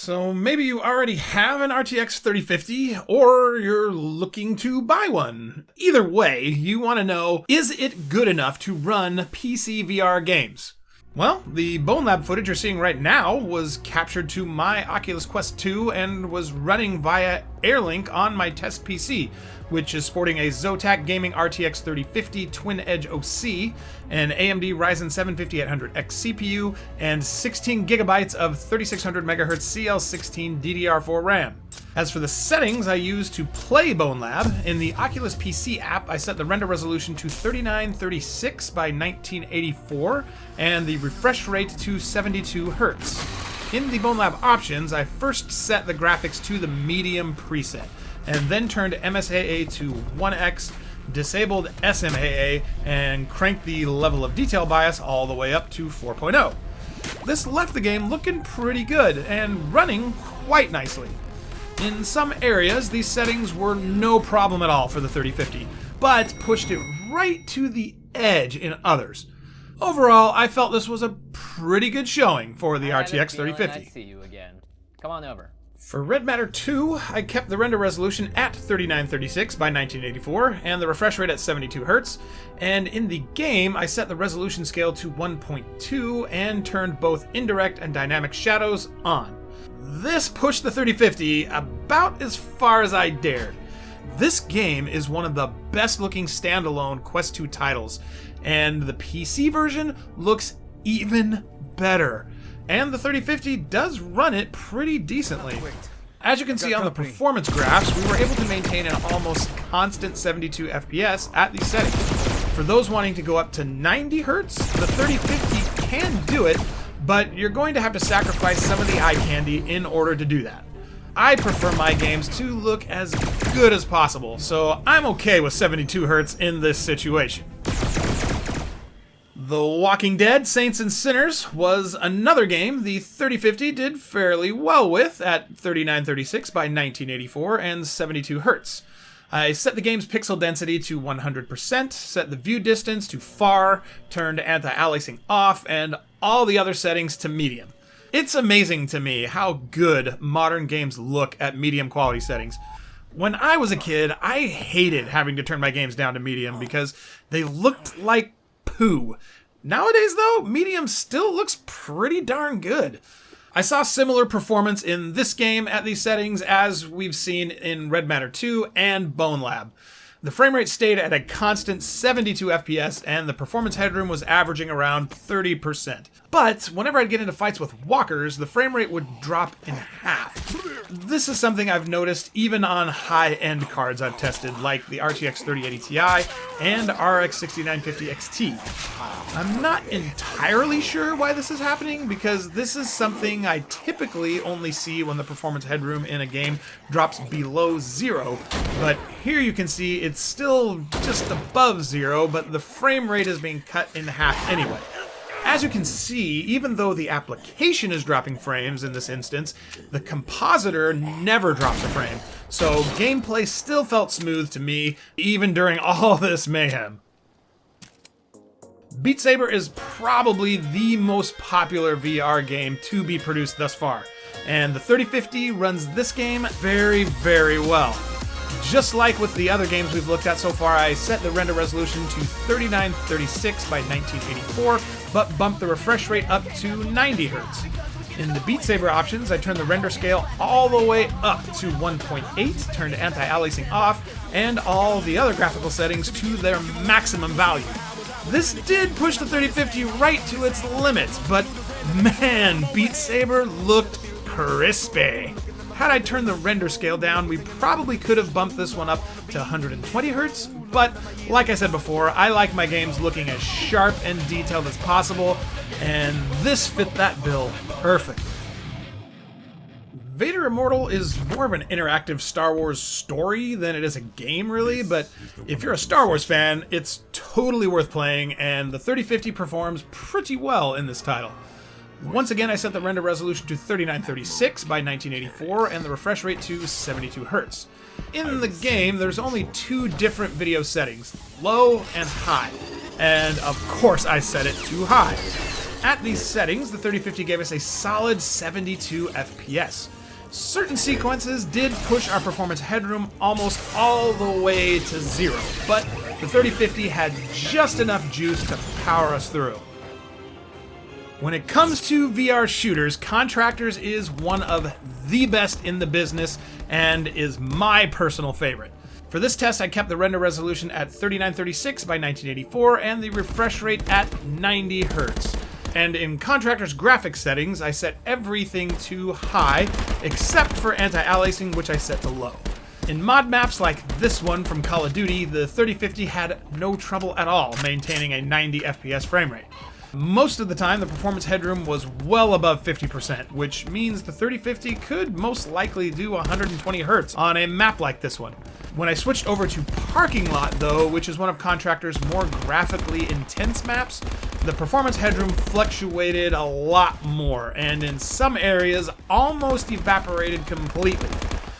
So maybe you already have an RTX 3050 or you're looking to buy one. Either way, you want to know, is it good enough to run PC VR games? Well, the Bone Lab footage you're seeing right now was captured to my Oculus Quest 2 and was running via Airlink on my test PC, which is sporting a Zotac Gaming RTX 3050 Twin Edge OC, an AMD Ryzen 7 5800X CPU, and 16 gigabytes of 3600 MHz CL16 DDR4 RAM. As for the settings I use to play Bone Lab, in the Oculus PC app I set the render resolution to 3936 by 1984 and the refresh rate to 72 Hz. In the Bone Lab options, I first set the graphics to the medium preset, and then turned MSAA to 1x, disabled SMAA, and cranked the level of detail bias all the way up to 4.0. This left the game looking pretty good and running quite nicely. In some areas, these settings were no problem at all for the 3050, but pushed it right to the edge in others. Overall, I felt this was a pretty good showing for the RTX 3050. I see you again. Come on over. For Red Matter 2, I kept the render resolution at 3936 by 1984 and the refresh rate at 72 Hz, and in the game I set the resolution scale to 1.2 and turned both indirect and dynamic shadows on. This pushed the 3050 about as far as I dared. This game is one of the best looking standalone Quest 2 titles, and the PC version looks even better. And the 3050 does run it pretty decently. As you can see on the performance graphs, we were able to maintain an almost constant 72 FPS at these settings. For those wanting to go up to 90 Hz, the 3050 can do it, but you're going to have to sacrifice some of the eye candy in order to do that. I prefer my games to look as good as possible, so I'm okay with 72 Hz in this situation. The Walking Dead Saints and Sinners was another game the 3050 did fairly well with at 3936 by 1984 and 72 Hz. I set the game's pixel density to 100%, set the view distance to far, turned anti-aliasing off, and all the other settings to medium. It's amazing to me how good modern games look at medium quality settings. When I was a kid, I hated having to turn my games down to medium because they looked like poo. Nowadays, though, medium still looks pretty darn good. I saw similar performance in this game at these settings as we've seen in Red Matter 2 and Bone Lab. The frame rate stayed at a constant 72 FPS and the performance headroom was averaging around 30%. But whenever I'd get into fights with walkers, the frame rate would drop in half. This is something I've noticed even on high-end cards I've tested, like the RTX 3080 Ti and RX 6950 XT. I'm not entirely sure why this is happening, because this is something I typically only see when the performance headroom in a game drops below 0, but here you can see it's still just above 0, but the frame rate is being cut in half anyway. As you can see, even though the application is dropping frames in this instance, the compositor never drops a frame, so gameplay still felt smooth to me, even during all this mayhem. Beat Saber is probably the most popular VR game to be produced thus far, and the 3050 runs this game very, very well. Just like with the other games we've looked at so far, I set the render resolution to 3936 by 1984, but bumped the refresh rate up to 90 Hz. In the Beat Saber options, I turned the render scale all the way up to 1.8, turned anti-aliasing off, and all the other graphical settings to their maximum value. This did push the 3050 right to its limits, but man, Beat Saber looked crispy. Had I turned the render scale down, we probably could have bumped this one up to 120 Hz, but like I said before, I like my games looking as sharp and detailed as possible, and this fit that bill perfectly. Vader Immortal is more of an interactive Star Wars story than it is a game, really, but if you're a Star Wars fan, it's totally worth playing, and the 3050 performs pretty well in this title. Once again, I set the render resolution to 3936 by 1984 and the refresh rate to 72 Hz. In the game, there's only two different video settings, low and high, and of course I set it to high. At these settings, the 3050 gave us a solid 72 FPS. Certain sequences did push our performance headroom almost all the way to 0, but the 3050 had just enough juice to power us through. When it comes to VR shooters, Contractors is one of the best in the business and is my personal favorite. For this test, I kept the render resolution at 3936 by 1984 and the refresh rate at 90 Hz. And in Contractors graphics settings, I set everything to high, except for anti-aliasing, which I set to low. In mod maps like this one from Call of Duty, the 3050 had no trouble at all maintaining a 90 FPS frame rate. Most of the time, the performance headroom was well above 50%, which means the 3050 could most likely do 120 Hz on a map like this one. When I switched over to Parking Lot, though, which is one of Contractors' more graphically intense maps, the performance headroom fluctuated a lot more, and in some areas almost evaporated completely.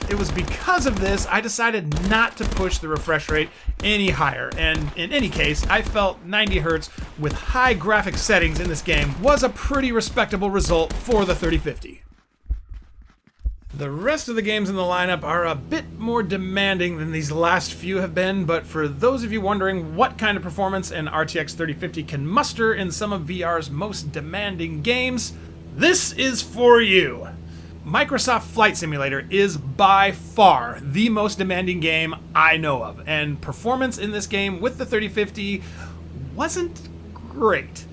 It was because of this I decided not to push the refresh rate any higher, and in any case, I felt 90 Hz with high graphic settings in this game was a pretty respectable result for the 3050. The rest of the games in the lineup are a bit more demanding than these last few have been, but for those of you wondering what kind of performance an RTX 3050 can muster in some of VR's most demanding games, this is for you! Microsoft Flight Simulator is by far the most demanding game I know of, and performance in this game with the 3050 wasn't great.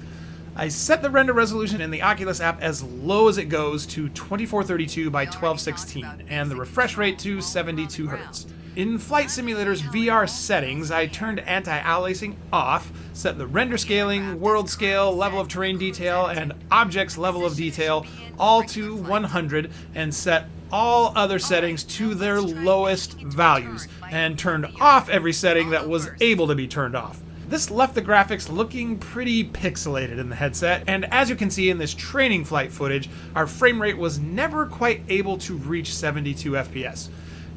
I set the render resolution in the Oculus app as low as it goes to 2432 by 1216, and the refresh rate to 72 Hz. In Flight Simulator's VR settings, I turned anti-aliasing off, set the render scaling, world scale, level of terrain detail, and objects level of detail all to 100, and set all other settings to their lowest values, and turned off every setting that was able to be turned off. This left the graphics looking pretty pixelated in the headset, and as you can see in this training flight footage, our frame rate was never quite able to reach 72 FPS.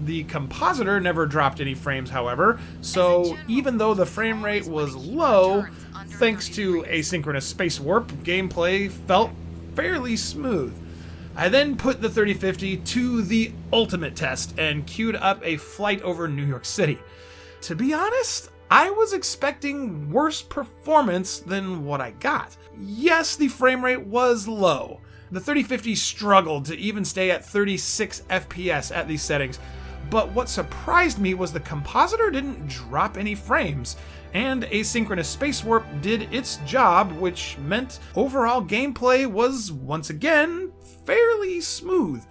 The compositor never dropped any frames, however, so even though the frame rate was low, thanks to asynchronous space warp, gameplay felt fairly smooth. I then put the 3050 to the ultimate test and queued up a flight over New York City. To be honest, I was expecting worse performance than what I got. Yes, the frame rate was low. The 3050 struggled to even stay at 36 FPS at these settings, but what surprised me was the compositor didn't drop any frames, and asynchronous space warp did its job, which meant overall gameplay was once again fairly smooth.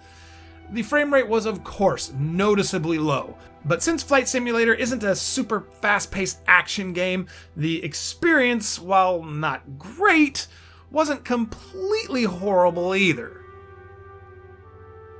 The frame rate was, of course, noticeably low, but since Flight Simulator isn't a super fast-paced action game, the experience, while not great, wasn't completely horrible either.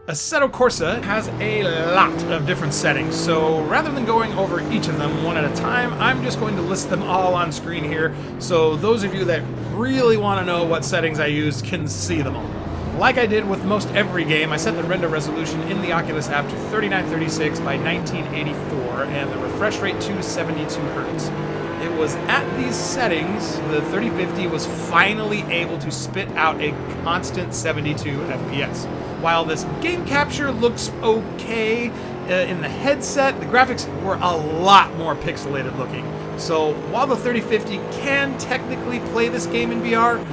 Assetto Corsa has a lot of different settings, so rather than going over each of them one at a time, I'm just going to list them all on screen here, so those of you that really want to know what settings I used can see them all. Like I did with most every game, I set the render resolution in the Oculus app to 3936 by 1984 and the refresh rate to 72 Hz. It was at these settings the 3050 was finally able to spit out a constant 72 FPS. While this game capture looks okay in the headset, the graphics were a lot more pixelated looking. So while the 3050 can technically play this game in VR,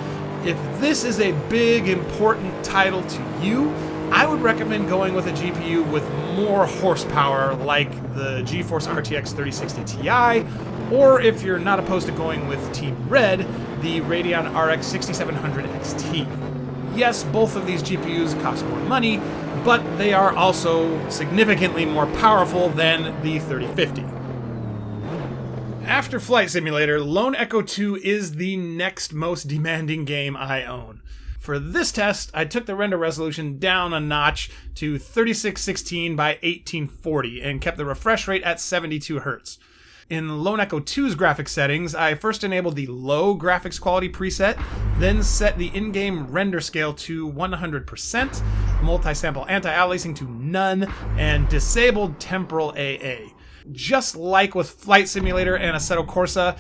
if this is a big, important title to you, I would recommend going with a GPU with more horsepower like the GeForce RTX 3060 Ti, or if you're not opposed to going with Team Red, the Radeon RX 6700 XT. Yes, both of these GPUs cost more money, but they are also significantly more powerful than the 3050. After Flight Simulator, Lone Echo 2 is the next most demanding game I own. For this test, I took the render resolution down a notch to 3616 by 1840 and kept the refresh rate at 72 Hz. In Lone Echo 2's graphics settings, I first enabled the low graphics quality preset, then set the in-game render scale to 100%, multi-sample anti-aliasing to none, and disabled temporal AA. Just like with Flight Simulator and Assetto Corsa,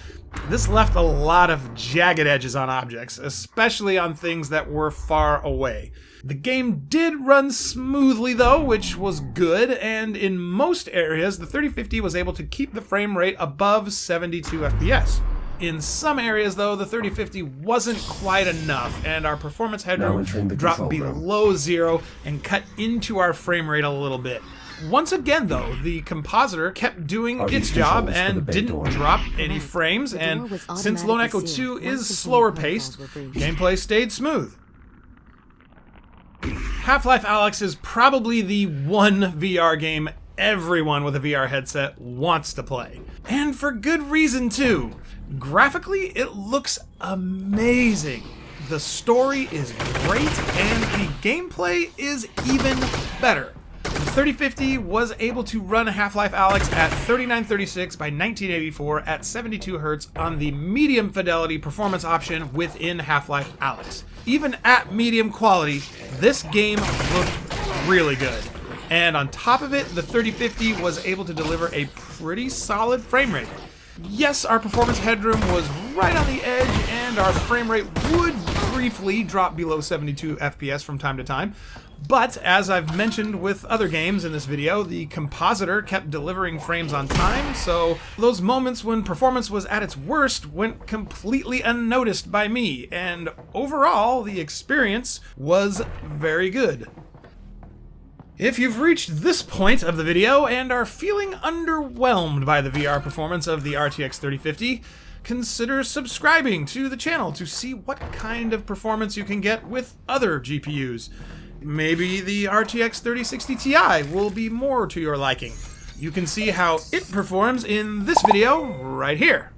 this left a lot of jagged edges on objects, especially on things that were far away. The game did run smoothly though, which was good, and in most areas the 3050 was able to keep the frame rate above 72 FPS. In some areas though, the 3050 wasn't quite enough, and our performance headroom dropped below 0 and cut into our frame rate a little bit. Once again though, the compositor kept doing its job and didn't drop any frames, and since Lone Echo 2 is slower paced, gameplay stayed smooth. Half Life Alyx is probably the one VR game everyone with a VR headset wants to play. And for good reason too. Graphically, it looks amazing. The story is great, and the gameplay is even better. The 3050 was able to run Half Life Alyx at 3936 by 1984 at 72 Hz on the medium fidelity performance option within Half Life Alyx. Even at medium quality, this game looked really good. And on top of it, the 3050 was able to deliver a pretty solid frame rate. Yes, our performance headroom was right on the edge, and our frame rate would briefly drop below 72 FPS from time to time. But, as I've mentioned with other games in this video, the compositor kept delivering frames on time, so those moments when performance was at its worst went completely unnoticed by me, and overall, the experience was very good. If you've reached this point of the video and are feeling underwhelmed by the VR performance of the RTX 3050, consider subscribing to the channel to see what kind of performance you can get with other GPUs. Maybe the RTX 3060 Ti will be more to your liking. You can see how it performs in this video right here.